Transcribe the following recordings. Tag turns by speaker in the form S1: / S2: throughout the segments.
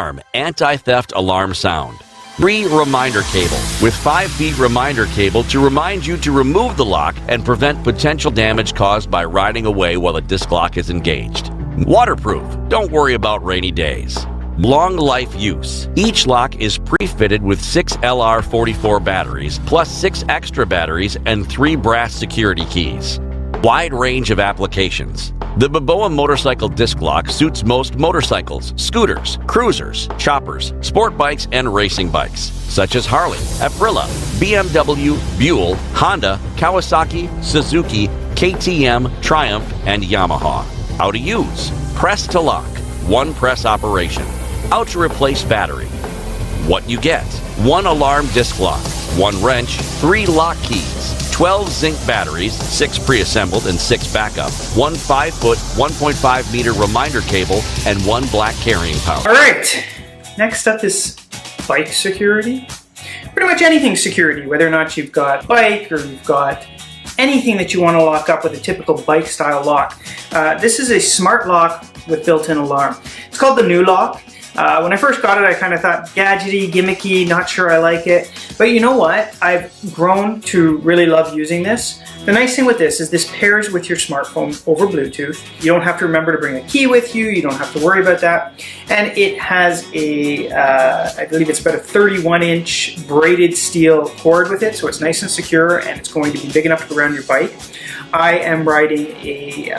S1: Alarm anti-theft alarm sound. Free reminder cable with 5-feet reminder cable to remind you to remove the lock and prevent potential damage caused by riding away while the disc lock is engaged. Waterproof. Don't worry about rainy days. Long life use. Each lock is pre-fitted with 6 LR44 batteries, plus 6 extra batteries and 3 brass security keys. Wide range of applications. The Bibowa motorcycle disc lock suits most motorcycles, scooters, cruisers, choppers, sport bikes, and racing bikes, such as Harley, Aprilia, BMW, Buell, Honda, Kawasaki, Suzuki, KTM, Triumph, and Yamaha. How to use. Press to lock. One press operation. How to replace battery. What you get. 1 alarm disc lock, 1 wrench, 3 lock keys, 12 zinc batteries, 6 pre-assembled and 6 backup, 1 5-foot, 1.5 meter reminder cable, and 1 black carrying pouch.
S2: All right, next up is bike security. Pretty much anything security, whether or not you've got bike or you've got anything that you want to lock up with a typical bike style lock. This is a smart lock with built-in alarm. It's called the Nulock. When I first got it, I kind of thought gadgety, gimmicky, not sure I like it. But you know what? I've grown to really love using this. The nice thing with this is this pairs with your smartphone over Bluetooth. You don't have to remember to bring a key with you. You don't have to worry about that. And it has a, I believe it's about a 31-inch braided steel cord with it. So it's nice and secure and it's going to be big enough to go around your bike. I am riding a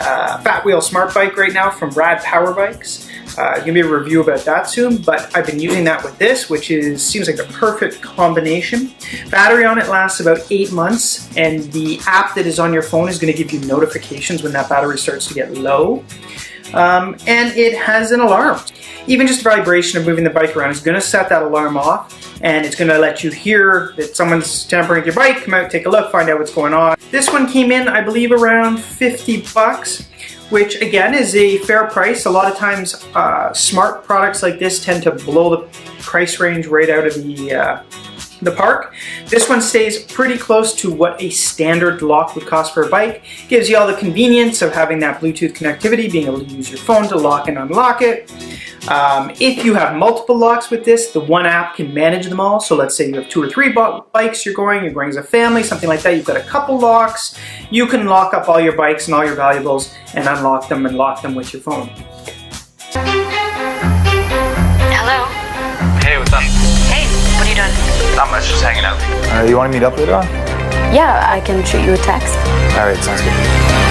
S2: Fat Wheel Smart Bike right now from Rad Power Bikes. Give me a review about that soon, but I've been using that with this, which seems like the perfect combination. Battery on it lasts about 8 months, and the app that is on your phone is going to give you notifications when that battery starts to get low. And it has an alarm. Even just the vibration of moving the bike around is going to set that alarm off, and it's going to let you hear that someone's tampering with your bike. Come out, take a look, find out what's going on. This one came in, I believe, around 50 bucks. Which again is a fair price. A lot of times smart products like this tend to blow the price range right out of the park. This one stays pretty close to what a standard lock would cost for a bike. Gives you all the convenience of having that Bluetooth connectivity, being able to use your phone to lock and unlock it. If you have multiple locks with this, the one app can manage them all. So let's say you have 2 or 3 bikes you're going as a family, something like that. You've got a couple locks. You can lock up all your bikes and all your valuables and unlock them and lock them with your phone.
S3: Hello?
S4: Hey, what's up?
S3: Hey, what are you doing?
S4: Not much, just hanging out.
S5: You want to meet up later on?
S3: Yeah, I can shoot you a text.
S5: All right, sounds good.